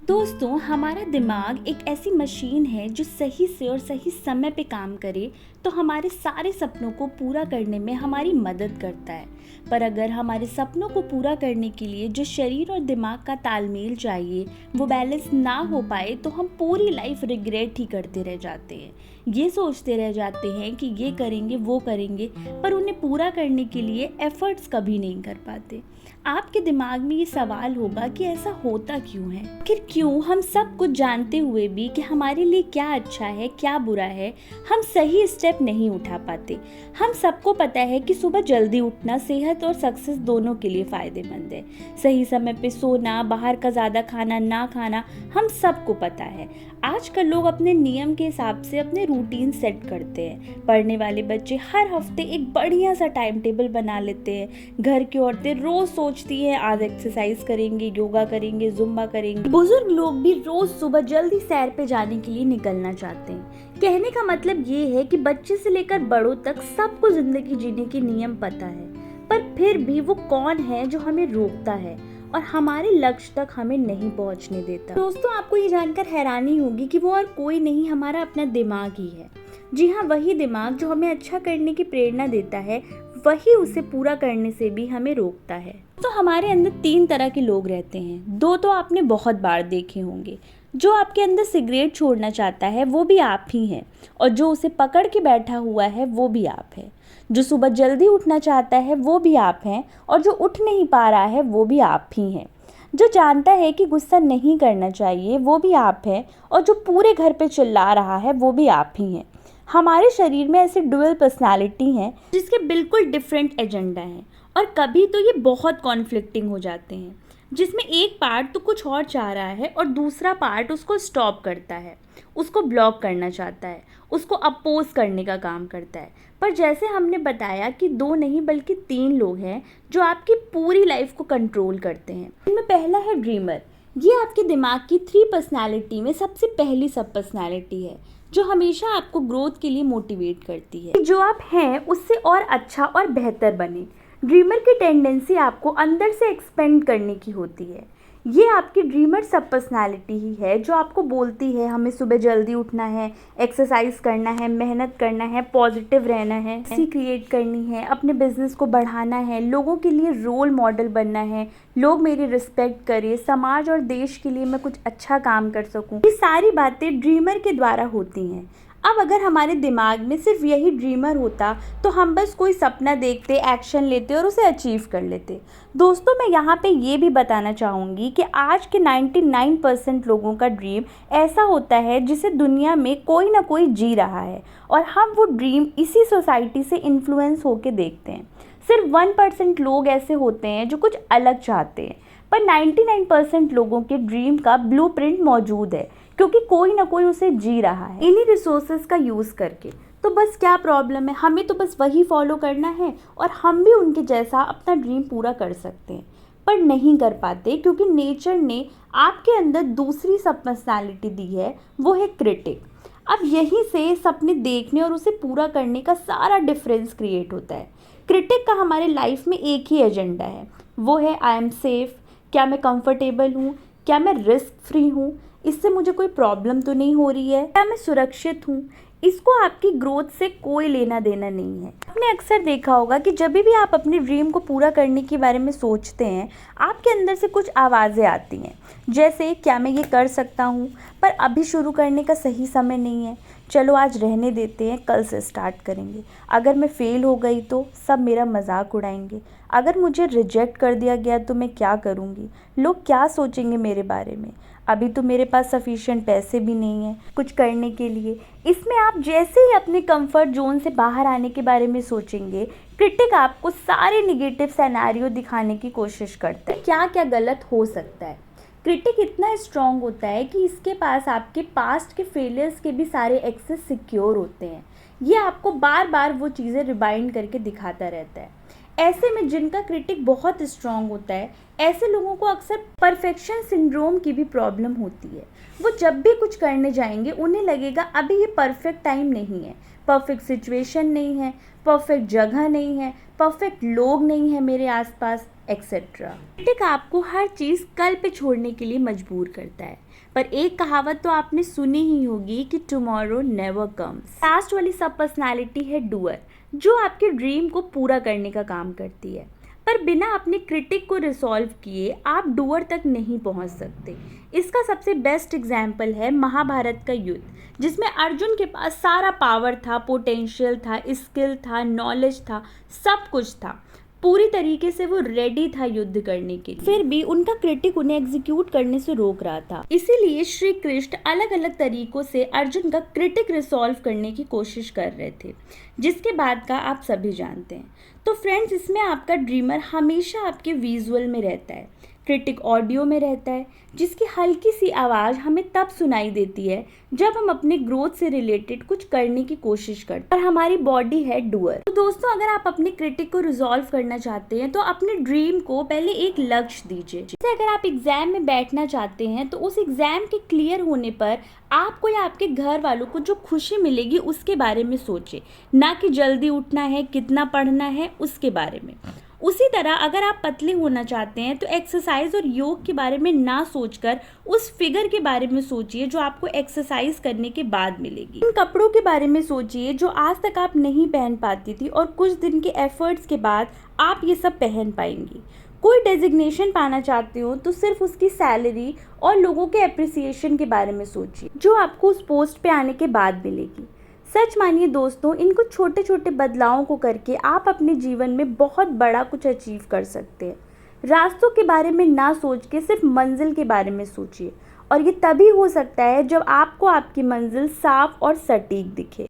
दोस्तों, हमारा दिमाग एक ऐसी मशीन है जो सही से और सही समय पे काम करे तो हमारे सारे सपनों को पूरा करने में हमारी मदद करता है। पर अगर हमारे सपनों को पूरा करने के लिए जो शरीर और दिमाग का तालमेल चाहिए वो बैलेंस ना हो पाए तो हम पूरी लाइफ रिग्रेट ही करते रह जाते हैं। ये सोचते रह जाते हैं कि ये करेंगे वो करेंगे, पर उन्हें पूरा करने के लिए एफर्ट्स कभी नहीं कर पाते। आपके दिमाग में ये सवाल होगा कि ऐसा होता क्यों है, आखिर क्यों हम सब कुछ जानते हुए भी कि हमारे लिए क्या अच्छा है क्या बुरा है हम सही स्टेप नहीं उठा पाते। हम सबको पता है कि सुबह जल्दी उठना सेहत और सक्सेस दोनों के लिए फायदेमंद है। सही समय पे सोना, बाहर का ज़्यादा खाना ना खाना, हम सबको पता है। आजकल लोग अपने नियम के हिसाब से अपने रूटीन सेट करते हैं। पढ़ने वाले बच्चे हर हफ्ते एक बढ़िया सा टाइम टेबल बना लेते हैं। घर की औरतें रोज सोचती हैं आज एक्सरसाइज करेंगे, योगा करेंगे, जुम्बा करेंगे। बुजुर्ग लोग भी रोज सुबह जल्दी सैर पे जाने के लिए निकलना चाहते हैं। कहने का मतलब ये है कि बच्चे से लेकर बड़ों तक सबको जिंदगी जीने के नियम पता है, पर फिर भी वो कौन है जो हमें रोकता है और हमारे लक्ष्य तक हमें नहीं पहुंचने देता। दोस्तों, आपको ये जानकर हैरानी होगी कि वो और कोई नहीं, हमारा अपना दिमाग ही है। जी हाँ, वही दिमाग जो हमें अच्छा करने की प्रेरणा देता है, वही उसे पूरा करने से भी हमें रोकता है। तो हमारे अंदर 3 तरह के लोग रहते हैं। 2 तो आपने बहुत बार देखे होंगे। जो आपके अंदर सिगरेट छोड़ना चाहता है वो भी आप ही हैं, और जो उसे पकड़ के बैठा हुआ है वो भी आप है। जो सुबह जल्दी उठना चाहता है वो भी आप हैं, और जो उठ नहीं पा रहा है वो भी आप ही हैं। जो जानता है कि गुस्सा नहीं करना चाहिए वो भी आप हैं, और जो पूरे घर पे चिल्ला रहा है वो भी आप ही हैं। हमारे शरीर में ऐसे डुअल पर्सनालिटी हैं जिसके बिल्कुल डिफरेंट एजेंडा हैं, और कभी तो ये बहुत कॉन्फ्लिक्टिंग हो जाते हैं, जिसमें एक पार्ट तो कुछ और चाह रहा है और दूसरा पार्ट उसको स्टॉप करता है, उसको ब्लॉक करना चाहता है, उसको अपोज करने का काम करता है। पर जैसे हमने बताया कि 2 नहीं बल्कि 3 लोग हैं जो आपकी पूरी लाइफ को कंट्रोल करते हैं। इनमें पहला है ड्रीमर। ये आपके दिमाग की 3 पर्सनैलिटी में सबसे पहली सब पर्सनैलिटी है, जो हमेशा आपको ग्रोथ के लिए मोटिवेट करती है, जो आप हैं उससे और अच्छा और बेहतर बने। ड्रीमर की टेंडेंसी आपको अंदर से एक्सपेंड करने की होती है। ये आपकी ड्रीमर सब पर्सनैलिटी ही है जो आपको बोलती है हमें सुबह जल्दी उठना है, एक्सरसाइज करना है, मेहनत करना है, पॉजिटिव रहना है, क्रिएट करनी है, अपने बिजनेस को बढ़ाना है, लोगों के लिए रोल मॉडल बनना है, लोग मेरी रिस्पेक्ट करें, समाज और देश के लिए मैं कुछ अच्छा काम कर सकूं। ये सारी बातें ड्रीमर के द्वारा होती हैं। अब अगर हमारे दिमाग में सिर्फ यही ड्रीमर होता तो हम बस कोई सपना देखते, एक्शन लेते और उसे अचीव कर लेते। दोस्तों, मैं यहाँ पे ये भी बताना चाहूँगी कि आज के 99% लोगों का ड्रीम ऐसा होता है जिसे दुनिया में कोई ना कोई जी रहा है, और हम वो ड्रीम इसी सोसाइटी से इन्फ्लुएंस होकर देखते हैं। सिर्फ 1% लोग ऐसे होते हैं जो कुछ अलग चाहते हैं, पर 99% लोगों के ड्रीम का ब्लूप्रिंट मौजूद है, क्योंकि कोई ना कोई उसे जी रहा है इन्हीं रिसोर्सेज का यूज़ करके। तो बस क्या प्रॉब्लम है, हमें तो बस वही फॉलो करना है और हम भी उनके जैसा अपना ड्रीम पूरा कर सकते हैं, पर नहीं कर पाते क्योंकि नेचर ने आपके अंदर दूसरी सब पर्सनैलिटी दी है, वो है क्रिटिक। अब यहीं से सपने देखने और उसे पूरा करने का सारा डिफरेंस क्रिएट होता है। क्रिटिक का हमारे लाइफ में एक ही एजेंडा है, वो है आई एम सेफ। क्या मैं कंफर्टेबल हूँ? क्या मैं रिस्क फ्री हूँ? इससे मुझे कोई प्रॉब्लम तो नहीं हो रही है? क्या मैं सुरक्षित हूँ? इसको आपकी ग्रोथ से कोई लेना देना नहीं है। आपने अक्सर देखा होगा कि जब भी आप अपने ड्रीम को पूरा करने के बारे में सोचते हैं, आपके अंदर से कुछ आवाज़ें आती हैं, जैसे क्या मैं ये कर सकता हूँ, पर अभी शुरू करने का सही समय नहीं है, चलो आज रहने देते हैं, कल से स्टार्ट करेंगे, अगर मैं फ़ेल हो गई तो सब मेरा मजाक उड़ाएंगे, अगर मुझे रिजेक्ट कर दिया गया तो मैं क्या करूँगी, लोग क्या सोचेंगे मेरे बारे में, अभी तो मेरे पास सफिशिएंट पैसे भी नहीं हैं कुछ करने के लिए। इसमें आप जैसे ही अपने कंफर्ट जोन से बाहर आने के बारे में सोचेंगे, क्रिटिक आपको सारे निगेटिव सिनेरियो दिखाने की कोशिश करता है, क्या क्या गलत हो सकता है। क्रिटिक इतना स्ट्रॉन्ग होता है कि इसके पास आपके पास्ट के फेलियर्स के भी सारे एक्सेस सिक्योर होते हैं। ये आपको बार बार वो चीज़ें रिमाइंड करके दिखाता रहता है। ऐसे में जिनका क्रिटिक बहुत स्ट्रॉन्ग होता है, ऐसे लोगों को अक्सर परफेक्शन सिंड्रोम की भी प्रॉब्लम होती है। वो जब भी कुछ करने जाएंगे उन्हें लगेगा अभी ये परफेक्ट टाइम नहीं है, परफेक्ट सिचुएशन नहीं है, परफेक्ट जगह नहीं है, परफेक्ट लोग नहीं है मेरे आसपास, एक्सेट्रा। क्रिटिक आपको हर चीज़ कल पे छोड़ने के लिए मजबूर करता है, पर एक कहावत तो आपने सुनी ही होगी कि टुमारो नेवर कम्स। लास्ट वाली सब पर्सनैलिटी है डूअर, जो आपके ड्रीम को पूरा करने का काम करती है। पर बिना अपने क्रिटिक को रिसॉल्व किए आप डूअर तक नहीं पहुंच सकते। इसका सबसे बेस्ट एग्जाम्पल है महाभारत का युद्ध, जिसमें अर्जुन के पास सारा पावर था, पोटेंशियल था, स्किल था, नॉलेज था, सब कुछ था। पूरी तरीके से वो रेडी था युद्ध करने के लिए, फिर भी उनका क्रिटिक उन्हें एग्जीक्यूट करने से रोक रहा था। इसीलिए श्री कृष्ण अलग अलग तरीकों से अर्जुन का क्रिटिक रिसॉल्व करने की कोशिश कर रहे थे, जिसके बाद का आप सभी जानते हैं। तो फ्रेंड्स, इसमें आपका ड्रीमर हमेशा आपके विजुअल में रहता है, क्रिटिक ऑडियो में रहता है, जिसकी हल्की सी आवाज़ हमें तब सुनाई देती है जब हम अपने ग्रोथ से रिलेटेड कुछ करने की कोशिश करते हैं, और हमारी बॉडी है डूअर। तो दोस्तों, अगर आप अपने क्रिटिक को रिजॉल्व करना चाहते हैं तो अपने ड्रीम को पहले एक लक्ष्य दीजिए। जैसे अगर आप एग्जाम में बैठना चाहते हैं तो उस एग्जाम के क्लियर होने पर आपको या आपके घर वालों को जो खुशी मिलेगी उसके बारे में सोचें, ना कि जल्दी उठना है, कितना पढ़ना है उसके बारे में। उसी तरह अगर आप पतले होना चाहते हैं तो एक्सरसाइज और योग के बारे में ना सोचकर उस फिगर के बारे में सोचिए जो आपको एक्सरसाइज करने के बाद मिलेगी। उन कपड़ों के बारे में सोचिए जो आज तक आप नहीं पहन पाती थी और कुछ दिन के एफर्ट्स के बाद आप ये सब पहन पाएंगी। कोई डेजिग्नेशन पाना चाहते हो तो सिर्फ उसकी सैलरी और लोगों के अप्रिसिएशन के बारे में सोचिए जो आपको उस पोस्ट पे आने के बाद मिलेगी। सच मानिए दोस्तों, इन कुछ छोटे छोटे बदलावों को करके आप अपने जीवन में बहुत बड़ा कुछ अचीव कर सकते हैं। रास्तों के बारे में ना सोच के सिर्फ मंजिल के बारे में सोचिए, और ये तभी हो सकता है जब आपको आपकी मंजिल साफ और सटीक दिखे।